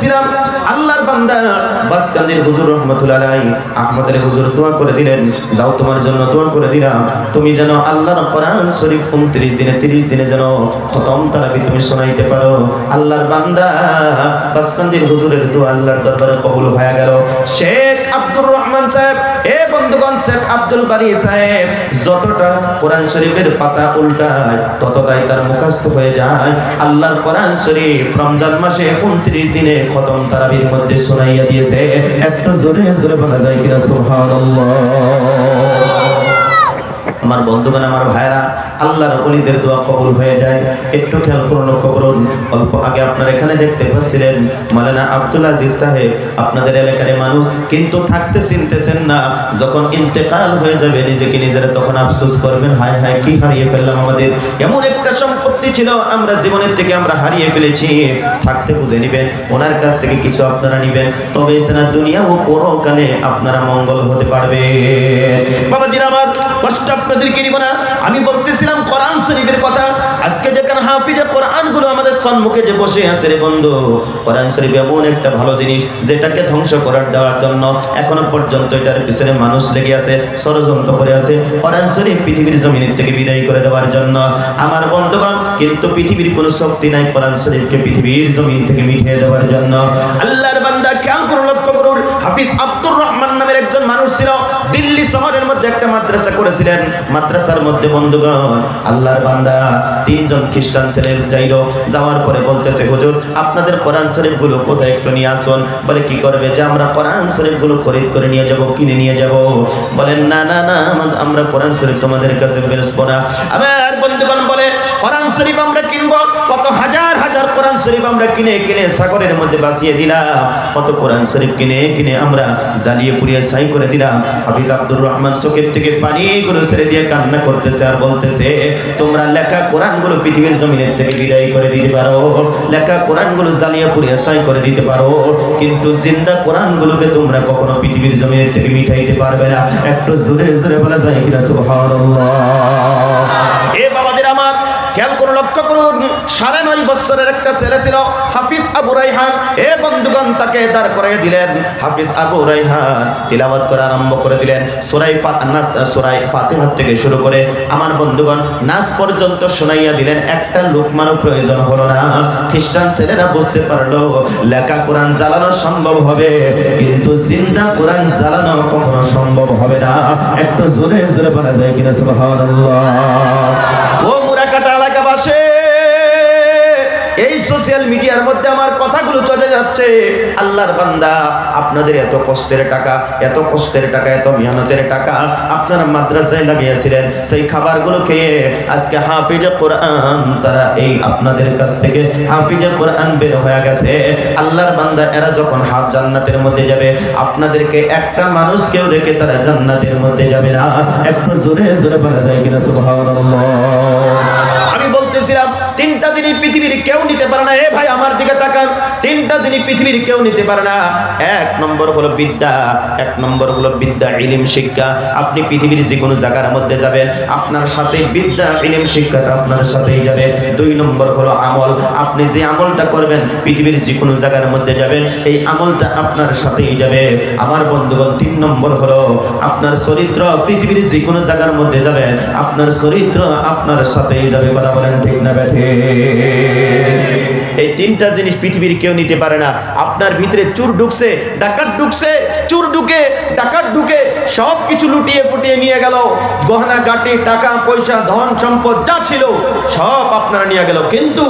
বলতেছিলাম আল্লাহর বান্দা বাসকান্দির হুজুর রহমাতুল্লাহ আলাইহি আহমদ আলী হুজুর দোয়া করে দিলেন, যাও তোমার জন্য দোয়া করে দিলাম, তুমি যেন আল্লাহর কোরআন শরীফ 29 দিনে যেন খতম তারাবি তুমি শোনাইতে পারো। আল্লাহর বান্দা বাসকান্দির হুজুরের দোয়া আল্লাহর দরবারে কবুল হয়ে গেল। শেখ আব্দুর রহমান সাহেব, এ বন্ধুগণ, শেখ আব্দুল বারী সাহেব যতটা কোরআন শরীফের পাতা উল্টায় ততটাই তার মুখস্থ হয়ে যায়। আল্লাহর কোরআন শরীফ রমজান মাসে 29 দিনে খতম তারাবির মধ্যে শোনাইয়া দিয়েছে। একটু জোরে জোরে বলা যায় কিনা সুবহানাল্লাহ। আমার বন্ধুগণ, আমার ভাইরা, আল্লাহর ওলিদের দোয়া কবুল হয়ে যায়। একটু খেয়াল করুন, লক্ষ্য করুন। অল্প আগে আপনারা এখানে দেখতে পাচ্ছিলেন মাওলানা আব্দুল আজিজ সাহেব, আপনাদের এলাকার মানুষ, কিন্তু থাকতে চিনতেছেন না। যখন ইন্তেকাল হয়ে যাবে নিজেকে নিজেরা তখন আফসোস করবেন, হায় হায় কি হারিয়ে ফেললাম। আমাদের এমন একটা সম্পত্তি ছিল আমরা জীবনের থেকে আমরা হারিয়ে ফেলেছি। থাকতে বুঝে নিবেন, ওনার কাছ থেকে কিছু আপনারা নিবেন, তবে সেনা দুনিয়া ও পরকালে আপনারা মঙ্গল হতে পারবে। বাবাজিরা আমার, কষ্ট আপনাদেরকে দিব না। আমি বলতেছিলাম কোরআন শরীফের কথা। আজকে যেখানে হাফিজে কোরআন গুলো আমাদের সম্মুখে যে বসে আছে রে বন্ধু, কোরআন শরীফ এমন একটা ভালো জিনিস যেটাকে ধ্বংস করার দেওয়ার জন্য এখনো পর্যন্ত এটার পিছনে মানুষ লেগে আছে, ষড়যন্ত্র করে আছে কোরআন শরীফ পৃথিবীর জমিনের থেকে বিদায় করে দেওয়ার জন্য। আমার বন্ধুগণ, কিন্তু পৃথিবীর কোনো শক্তি নাই কোরআন শরীফকে পৃথিবীর জমিন থেকে মিটিয়ে দেওয়ার জন্য। আল্লাহর বান্দা খেয়াল করুন, লক্ষ্য করুন। হাফিজ আব্দুর রহমান নামের একজন মানুষ ছিল, দিল্লি শহরের মধ্যে একটা মাদ্রাসা করেছিলেন। মাদ্রাসার মধ্যে বন্ধুগণ, আল্লাহর বান্দা 3 জন খ্রিস্টান ছেলে যাওয়ার পরে বলতেছে, হুজুর আপনাদের কোরআন শরীফ গুলো কোথায় একটু নিয়ে আসুন। বলে কি করবে? যে আমরা কোরআন শরীফ গুলো খরিদ করে নিয়ে যাব, কিনে নিয়ে যাব। বলেন না না না, আমরা কোরআন শরীফ তোমাদের কাছে বেচবো না। আমার বন্ধুগণ বলে, কোরআন শরীফ আমরা কিনবো, কত হাজার হাজার কোরআন শরীফ আমরা কিনে কিনে সাগরের মধ্যে বাঁচিয়ে দিলাম, কত কোরআন শরীফ কিনে কিনে আমরা জ্বালিয়ে পুড়িয়ে ছাই করে দিলাম। হাফিজ আব্দুর রহমান চোখের থেকে পানিগুলো ছেড়ে দিয়ে কান্না করতেছে আর বলতেছে, তোমরা লেখা কোরআনগুলো পৃথিবীর জমিনের থেকে বিদায় করে দিতে পারো, লেখা কোরআনগুলো জ্বালিয়ে পুড়িয়ে ছাই করে দিতে পারো, কিন্তু জিন্দা কোরআনগুলোকে তোমরা কখনো পৃথিবীর জমিনের থেকে মিটাইতে পারবে না। একটু জোরে জোরে বলা যায় কিনা সুবহানাল্লাহ। এ বাবাদের আমার, খেয়াল করুন, লক্ষ্য করুন। 9.5 বছরের একটা ছেলে ছিল হাফিজ আবু রাইহান। এ বন্ধুগণ, তাকে দাঁড় করাইয়া দিলেন। হাফিজ আবু রাইহান তিলাওয়াত করা আরম্ভ করে দিলেন। সূরা ফাতিহা থেকে শুরু করে আমার বন্ধুগণ নাস পর্যন্ত শোনাইয়া দিলেন। একটা লোকমানও প্রয়োজন হলো না। খ্রিস্টান ছেলেরা বুঝতে পারলো লেখা কোরআন জ্বালানো সম্ভব হবে, কিন্তু জিন্দা কোরআন জ্বালানো কখনো সম্ভব হবে না। একটু জোরে জোরে বলা যায় কিনা সুবহানাল্লাহ। ও মুরাকাটা এলাকাবাসী, এই সোশ্যাল মিডিয়ার মধ্যে আমার কথাগুলো চলে যাচ্ছে। আল্লাহর বান্দা, আপনাদের এত কষ্টের টাকা, এত কষ্টের টাকা, এত মেহনতের টাকা আপনারা মাদ্রাসায় লাগিয়েছিলেন, সেই খাবারগুলো খেয়ে আজকে হাফিজে কোরআন তারা এই আপনাদের কাছ থেকে হাফিজে কোরআন বের হয়ে গেছে। আল্লাহর বান্দা, এরা যখন জান্নাতের মধ্যে যাবে, আপনাদেরকে একটা মানুষকেও রেখে তারা জান্নাতের মধ্যে যাবে না। একটু জোরে জোরে বলা যায় কিনা সুবহানাল্লাহ। আমি বলতেছিলাম 3টা জিনিস পৃথিবীর কেউ নিতে পারে না। এ ভাই আমার দিকে তাকান, 3টা জিনিস পৃথিবীর কেউ নিতে পারে না। 1 নম্বর হলো বিদ্যা, 1 নম্বর হলো বিদ্যা, ইলম, শিক্ষা। আপনি পৃথিবীর যে কোনো জায়গার মধ্যে যাবেন, আপনার সাথে বিদ্যা, ইলম, শিক্ষাটা আপনার সাথেই যাবে। 2 নম্বর হলো আমল। আপনি যে আমলটা করবেন পৃথিবীর যে কোনো জায়গার মধ্যে যাবেন, এই আমলটা আপনার সাথেই যাবে। আমার বন্ধুগণ, 3 নম্বর হলো আপনার চরিত্র। পৃথিবীর যে কোনো জায়গার মধ্যে যাবেন, আপনার চরিত্র আপনার সাথেই যাবে। কথা বলেন ঠিক না বেঠে? এই 3টা জিনিস পৃথিবীর কেউ নিতে পারে না। আপনার ভিতরে চোর ঢুকছে, ডাকাত ঢুকছে, চোর ঢুকে, ডাকাত ঢুকে সব কিছু লুটিয়ে ফুটিয়ে নিয়ে গেল। গহনা গাটি, টাকা পয়সা, ধন সম্পদ যা ছিল সব আপনারা নিয়ে গেল, কিন্তু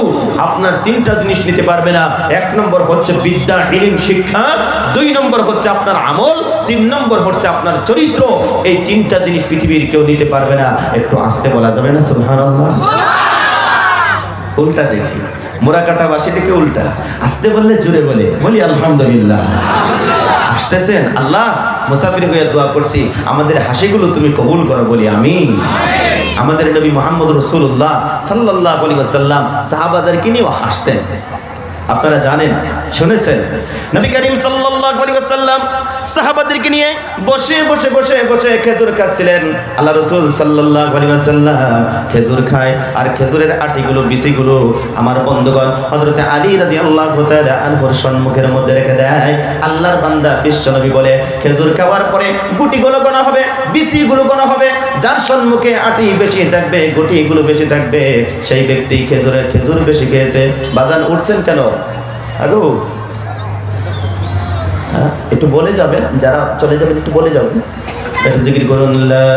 আপনার 3টা জিনিস নিতে পারবে না। 1 নম্বর হচ্ছে বিদ্যা, ইলম, শিক্ষা। 2 নম্বর হচ্ছে আপনার আমল। 3 নম্বর হচ্ছে আপনার চরিত্র। এই 3টা জিনিস পৃথিবীর কেউ নিতে পারবে না। একটু আস্তে বলা যাবে না সুবহানাল্লাহ? উল্টা দেখি, মোরাকাটাবাসী থেকে উল্টা। আস্তে বললে জোরে বলি আলহামদুলিল্লাহ। আসতেছেন? আল্লাহ, মুসাফির হয়ে দোয়া করছি, আমাদের হাসিগুলো তুমি কবুল করো, বলি আমিন। আমাদের নবী মুহাম্মদ রাসূলুল্লাহ সাল্লাল্লাহু আলাইহি ওয়াসাল্লাম সাহাবাদেরকে নিয়ে হাসতেন। আপনারা জানেন, শুনেছেন, নবী করিম সাল্লাল্লাহু সাল্লাল্লাহু আলাইহি ওয়াসাল্লাম সাহাবাদেরকে নিয়ে বসে বসে বসে বসে খেজুর খাচ্ছিলেন। আল্লাহ রাসূল সাল্লাল্লাহু আলাইহি ওয়াসাল্লাম খেজুর খায়, আর খেজুরের আটিগুলো বিচিগুলো আমার বন্ধুগণ হযরতে আলী রাদিয়াল্লাহু তাআলা আনহুর সম্মুখের মধ্যে রেখে দেয়। আল্লাহর বান্দা বিশ্বনবী বলে, খেজুর খাওয়ার পরে গুটিগুলো গোনা হবে, বিচিগুলো গোনা হবে। যার সম্মুখে আটি বেশি থাকবে, গুটিগুলো বেশি থাকবে, সেই ব্যক্তি খেজুর বেশি খেয়েছে। বাজান উঠছেন কেন? আগো একটু বলে যাবেন, যারা চলে যাবেন একটু বলে যাবেন, একটু জিকির করুন, লা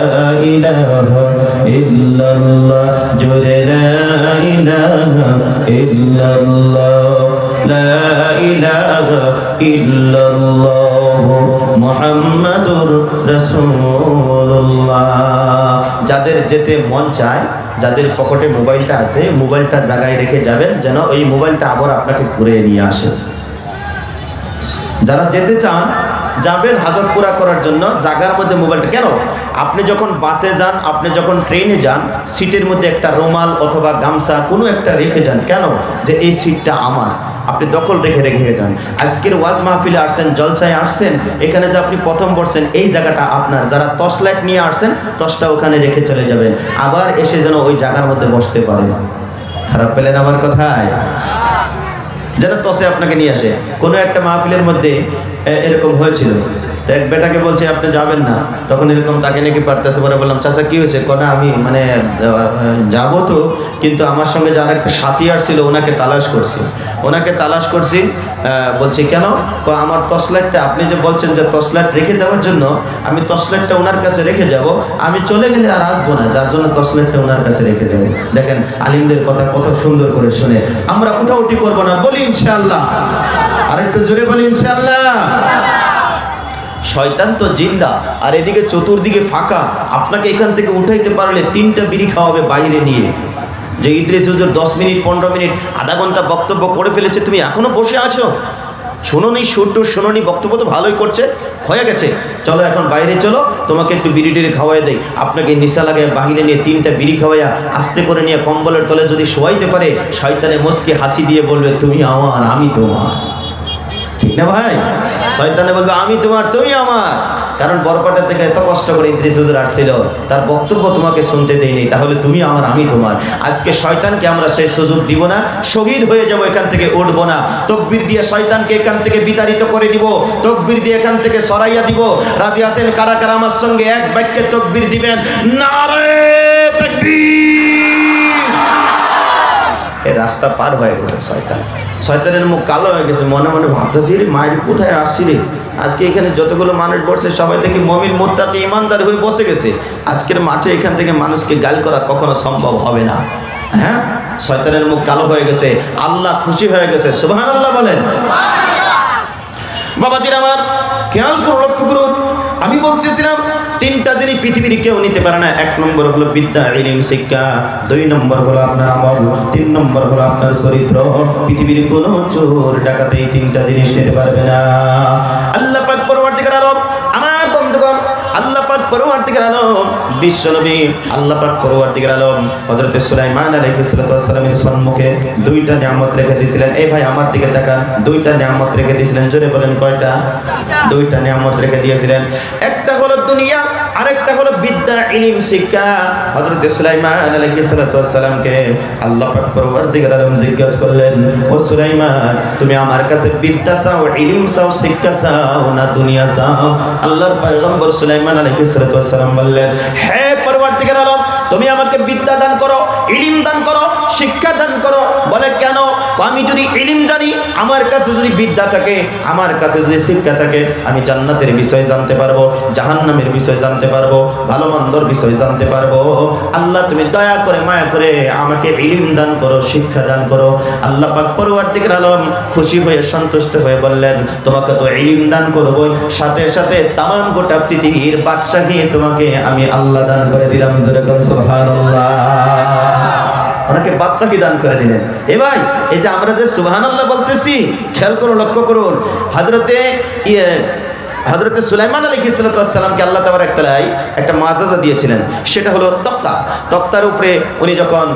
ইলাহা ইল্লাল্লাহ, জোরে লা ইলাহা ইল্লাল্লাহ, লা ইলাহা ইল্লাল্লাহ মুহাম্মাদুর রাসূলুল্লাহ। যাদের যেতে মন চায়, যাদের পকেটে মোবাইলটা আছে, মোবাইলটা জায়গায় রেখে যাবেন, যেন ওই মোবাইলটা আবার আপনাকে ঘুরে নিয়ে আসে। যারা যেতে চান যাবেন হাজত পুরা করার জন্য, জায়গার মধ্যে মোবাইলটা কেন, আপনি যখন বাসে যান, আপনি যখন ট্রেনে যান, সিটের মধ্যে একটা রুমাল অথবা গামছা কোনো একটা রেখে যান। কেন? যে এই সিটটা আমার, আপনি দখল রেখে রেখে যান। আজকের ওয়াজ মাহফিলে আসছেন, জলসায় আসছেন, এখানে যে আপনি প্রথম বসছেন এই জায়গাটা আপনার। যারা টর্চ লাইট নিয়ে আসছেন টর্চটা ওখানে রেখে চলে যাবেন, আবার এসে যেন ওই জায়গার মধ্যে বসতে পারেন। খারাপ পেলেন আমার কথায়? যেন তসে আপনাকে নিয়ে আসে। কোনো একটা মাহফিলের মধ্যে এরকম হয়েছিল, তো এক বেটাকে বলছে আপনি যাবেন না, তখন এরকম তাকে নাকি পারতেছে। পরে বললাম চাচা কি হয়েছে? কোনা আমি মানে যাবো তো, কিন্তু আমার সঙ্গে যারা একটা সাথী আসছিল ওনাকে তালাশ করছি। বলছি কেন? আমার টর্চলাইটটা, আপনি যে বলছেন যে টর্চলাইট রেখে দেওয়ার জন্য, আমি টর্চলাইটটা ওনার কাছে রেখে যাব, আমি চলে গেলে আর আসবো না, যার জন্য টর্চলাইটটা ওনার কাছে রেখে দেবো। দেখেন আলিমদের কথা কত সুন্দর করে শুনে আমরা উঠাউঠি করবো না, বলি ইনশাআল্লাহ। আরেকটু জোরে বলি ইনশাআল্লাহ। শয়তান তো জিন্দা, আর এদিকে চতুর্দিকে ফাঁকা। আপনাকে এখান থেকে উঠাইতে পারলে 3টা বিড়ি খাওয়াবে বাইরে নিয়ে, যে ইদ্রিস হুজুর 10 মিনিট 15 মিনিট আধা ঘন্টা বক্তব্য করে ফেলেছে, তুমি এখনো বসে আছো, শোনোনি সুরটুর, শোনোনি, বক্তব্য তো ভালোই করছে, হয়ে গেছে, চলো এখন বাইরে চলো, তোমাকে একটু বিড়ি টিড়ি খাওয়াই দেয়। আপনাকে নিশা লাগায় বাহিরে নিয়ে 3টা বিড়ি খাওয়াইয়া আস্তে করে নিয়ে কম্বলের তলে যদি শোয়াইতে পারে, শয়তানে মুচকি হাসি দিয়ে বলবে তুমি আমার আমি তোমার। ঠিক না ভাই? শয়তানে বলবে আমি তোমার তুমি আমার। কারণ বরপাটা থেকে এত কষ্ট করে ইদ্রিস হুজুর আসছিল, তার বক্তব্য তোমাকে শুনতে দেয়নি, তাহলে তুমি আমার আমি তোমার। আজকে শয়তানকে আমরা সেই সুযোগ দিব না, শহীদ হয়ে যাব, এখান থেকে উঠবো না। তাকবীর দিয়ে শয়তানকে এখান থেকে বিতাড়িত করে দিব, তাকবীর দিয়ে এখান থেকে সরাইয়া দিব। রাজি আছেন কারা কারা আমার সঙ্গে এক বাক্যে তাকবীর দিবেন? নারে তাকবীর। এই রাস্তা পার হয়ে গেছে শয়তানের মুখ কালো হয়ে গেছে, মনে মনে ভাবতেছি রে মায়ের কোথায় আসছি রে, আজকে এখানে যতগুলো মানুষ বসছে সবাই দেখি মুমিন মুত্তাকি ইমানদার হয়ে বসে গেছে। আজকের মাঠে এখান থেকে মানুষকে গাল করা কখনো সম্ভব হবে না। হ্যাঁ, শয়তানের মুখ কালো হয়ে গেছে, আল্লাহ খুশি হয়ে গেছে। সুবহানাল্লাহ বলেন। বাবাজির আমার খেয়াল করুন, লক্ষ্য করুন, আমি বলতেছিলাম 3টা জিনিস পৃথিবীর কেউ নিতে পারে না। 1 নম্বর হলো বিদ্যা, ইলম, শিক্ষা। 2 নম্বর হলো আপনার আমল। 3 নম্বর হলো আপনার চরিত্র। পৃথিবীর কোনো চোর ডাকাত এই 3টা জিনিস নিতে পারবে না। আল্লাহ পাক পরবর্তীকার আলম, আমার বন্ধুগণ, আল্লাহ পাক পরবর্তীকার আলম বিশ্বনবী, আল্লাহ পাক পরবর্তীকার আলম হযরত সুলাইমান আলাইহিস সালামের সম্মুখে 2টা নিয়ামত রেখে দিয়েছিলেন। এই ভাই আমার দিকে তাকান, 2টা নিয়ামত রেখে দিয়েছিলেন। জোরে বলেন কয়টা? 2টা নিয়ামত রেখে দিয়েছিলেন। একটা হলো দুনিয়া, আরেকটা হলো বিদ্যা, ইলম, শিক্ষা। হযরত সুলাইমান আলাইহিস সালামকে আল্লাহ পাক পরবর্তীকার আলম জিজ্ঞাসা করলেন, ও সুলাইমান, তুমি আমার কাছে বিদ্যা চাও, ইলম চাও, শিক্ষা চাও না দুনিয়া চাও? আল্লাহর পয়গম্বর সুলাইমান আলাইহিস সালাম বললেন, হে পরবর্তীকার আলম, তুমি আমাকে বিদ্যা দান করো, ইলম দান করো, শিক্ষা দান করো। বলে কেন? আমি যদি ইলম জানি, আমার কাছে যদি বিদ্যা থাকে, আমার কাছে যদি শিক্ষা থাকে, আমি জান্নাতের বিষয় জানতে পারবো, জাহান্নামের বিষয় জানতে পারবো, ভালো মন্দর বিষয় জানতে পারবো। আল্লাহ তুমি দয়া করে মায়া করে আমাকে ইলম দান করো, শিক্ষা দান করো। আল্লাহ পাক পরবর্তীকার আলম খুশি হয়ে সন্তুষ্ট হয়ে বললেন, তোমাকে তো ইলম দান করবই, সাথে সাথে তামাম গোটা পৃথিবীর বাদশাহী তোমাকে আমি আল্লাহ দান করে দিলাম। যেরকম সুবহানাল্লাহ, ওনাকে বাদশাহী দান করে দিলেন। এ ভাই, এই যে আমরা যে সুবহানাল্লাহ বলতেছি, খেয়াল করুন, লক্ষ্য করুন, হযরত সুলাইমান আলাইহিস সালামকে আল্লাহ তাবারক ওয়া তাআলা একটা মাজাজা দিয়েছিলেন। সেটা হলো তক্তার উপরে উনি যখন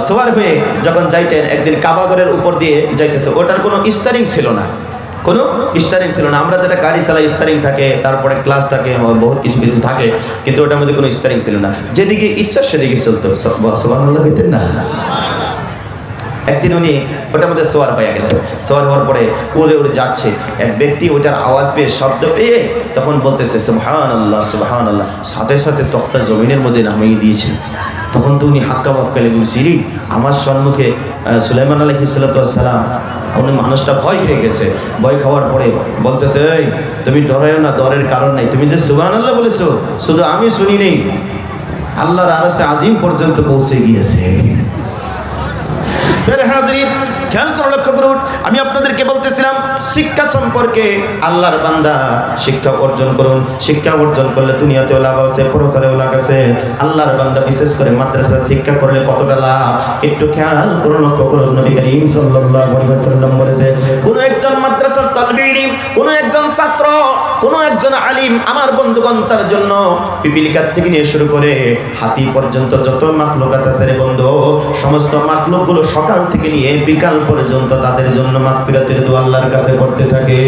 সওয়ার হয়ে যখন যাইতেন, একদিন কাবাগরের উপর দিয়ে যাইতেছে, ওটার কোনো স্টারিং ছিল না, কোনো স্টারিং ছিল না। আমরা যেটা গাড়ি চালাই স্টারিং থাকে, তারপরে ক্লাস থাকে, বহুত কিছু কিছু থাকে, কিন্তু ওটার মধ্যে কোনো স্টারিং ছিল না, যেদিকে ইচ্ছা সেদিকে চলতো। সুবহানাল্লাহ বলতেন না? একদিন উনি ওটার মধ্যে সোয়ার হয়ে গেল। সোয়ার হওয়ার পরে উড়ে উড়ে যাচ্ছে, এক ব্যক্তি ওইটার আওয়াজ পেয়ে, শব্দ পেয়ে তখন বলতেছে সুবহানাল্লাহ সুবহানাল্লাহ, সাথে সাথে তখতা জমিনের মধ্যে নামিয়ে দিয়েছে। তখন তো উনি হাক্কা বাক্কা লেগে সিঁড়ি আমার সম্মুখে সুলাইমান আলাইহিস সালাম, উনি মানুষটা ভয় খেয়ে গেছে। ভয় খাওয়ার পরে বলতেছে, এই তুমি ডরায়ও না, ডরের কারণ নাই, তুমি যে সুবহানাল্লাহ বলেছো শুধু আমি শুনি নেই, আল্লাহর আরশে আজিম পর্যন্ত পৌঁছে গিয়েছে। খেয়াল করে লক্ষ্য করুন, আমি আপনাদেরকে বলতেছিলাম শিক্ষা সম্পর্কে। আল্লাহর বান্দা শিক্ষা অর্জন করুন, শিক্ষা অর্জন করলে দুনিয়াতেও লাভ আছে, পরকালেও লাভ আছে। আল্লাহর বান্দা বিশেষ করে মাদ্রাসা শিক্ষা করলে কতটা লাভ একটু খেয়াল করে লক্ষ্য করুন। নবী করিম সাল্লাল্লাহু আলাইহি ওয়াসাল্লাম বলেছে, কোন একজন মাদ্রাসার তালিবে ইলম, কোন একজন ছাত্র, কোন একজন আলিম, আমার বন্ধুগণ, তার জন্য পিপিলিকার থেকে নিয়ে শুরু করে হাতি পর্যন্ত যত মাখলুকাত আছে রে বন্ধু, সমস্ত মাখলুকগুলো সকাল থেকে নিয়ে বিকাল পর্যন্ত তাদের জন্য মাগফিরাতের দোয়া আল্লাহর কাছে করতে থাকে।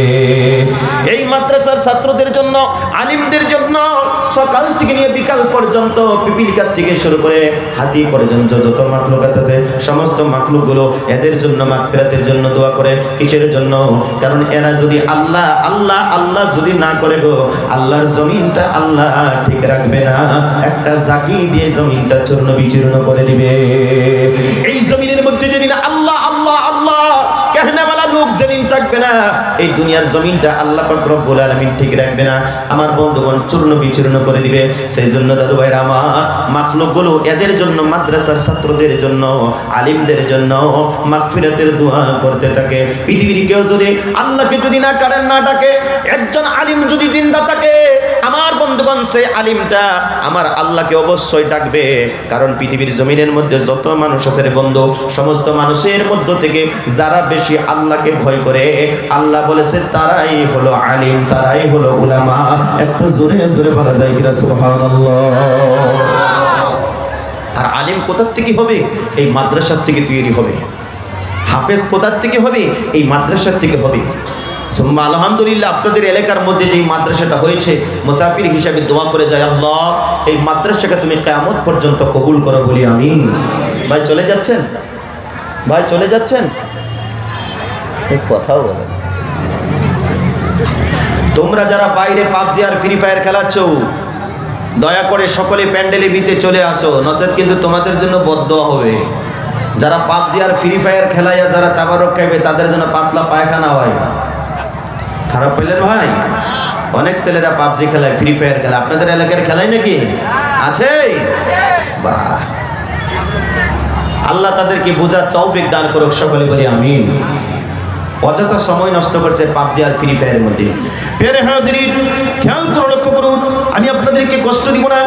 এই মাদ্রাসার ছাত্রদের জন্য, আলিমদের জন্য সকাল থেকে নিয়ে বিকাল পর্যন্ত পিপিলিকার থেকে শুরু করে হাতি পর্যন্ত যত মাখলুকাত আছে সমস্ত মাখলুকগুলো এদের জন্য মাগফিরাতের জন্য দোয়া করে। কিসের জন্য? কারণ এরা যদি আল্লাহ আল্লাহ আল্লাহ যদি না করে গো, আল্লাহর জমিনটা আল্লাহ ঠিক রাখবে না, একটা জাকি দিয়ে জমিনটা চূর্ণ বিচূর্ণ করে দিবে। এই জমিনের মধ্যে যেদিন আল্লাহ আল্লাহ আল্লাহ कहनेवाला লোক যেদিন থাকবে না, এই দুনিয়ার জমিনটা আল্লাহ পাক রব্বুল আলামিন ঠিক রাখবে না, আমার বন্ধুগণ চূর্ণ বিচূর্ণ করে দিবে। সেই জন্য দাদু ভাইরা আমার, মাখলুকগুলো এদের জন্য, মাদ্রাসার ছাত্রদের জন্য, আলিমদের জন্য মাগফিরাতের দোয়া করতে থাকে। পৃথিবীর কেউ যদি আল্লাহকে যদি না কারেন না ডাকে, একজন আলিম যদি জিন্দা থাকে, আমার বন্ধুগণ সেই আলিমটা আমার আল্লাহকে অবশ্যই ডাকবে। কারণ পৃথিবীর জমিনের মধ্যে যত মানুষ আছে রে বন্ধু, সমস্ত মানুষের মধ্য থেকে যারা বেশি আল্লাহকে ভয় করে, আল্লাহ বলেছে তারাই হলো আলিম, তারাই হলো উলামা। একটু জোরে জোরে বলা যায় কিনা সুবহানাল্লাহ। আর আলিম কোথা থেকে হবে? এই মাদ্রাসার থেকে তৈরি হবে। হাফেজ কোথা থেকে হবে? এই মাদ্রাসার থেকে হবে। আলহামদুলিল্লাহ, আপনাদের এলাকার মধ্যে যে মাদ্রাসাটা হয়েছে, মুসাফির হিসাবে দোয়া করে যায়, আল্লাহ এই মাদ্রাসাকে তুমি কিয়ামত পর্যন্ত কবুল করো বলি আমিন। ভাই চলে যাচ্ছেন? ভাই চলে যাচ্ছেন? কথাও বলে, তোমরা যারা বাইরে পাবজি আর ফ্রি ফায়ার খেলাচ্ছ, দয়া করে সকলে প্যান্ডেলের ভিতরে চলে আসো, নচেত কিন্তু তোমাদের জন্য বদদোয়া হবে। যারা পাবজি আর ফ্রি ফায়ার খেলাইয়া যারা তাবারক খাইবে, তাদের জন্য পাতলা পায়খানা হয়। খারাপ পেলেন ভাই? অনেক ছেলেরা পাবজি খেলায়, ফ্রি ফায়ার খেলায়। আপনাদের এলাকার খেলায় নাকি? আছে? বাহ, আল্লাহ তাদেরকে বোঝার তৌফিক দান করুক, সকলে বলি আমিন। অযথা সময় নষ্ট করছে পাবজি আর ফ্রি ফায়ারের মধ্যে। প্রিয় হাজিরিন, খেয়াল করে লক্ষ্য করুন, আমি আপনাদেরকে কষ্ট দিব না।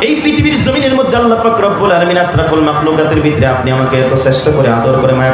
এই পৃথিবীর জমিনের মধ্যে আল্লাহ পাক রব্বুল আলামিন আশরাফুল মাখলুকাতের ভিতরে আপনি আমাকে এত শ্রেষ্ঠ করে আদর করে মায়া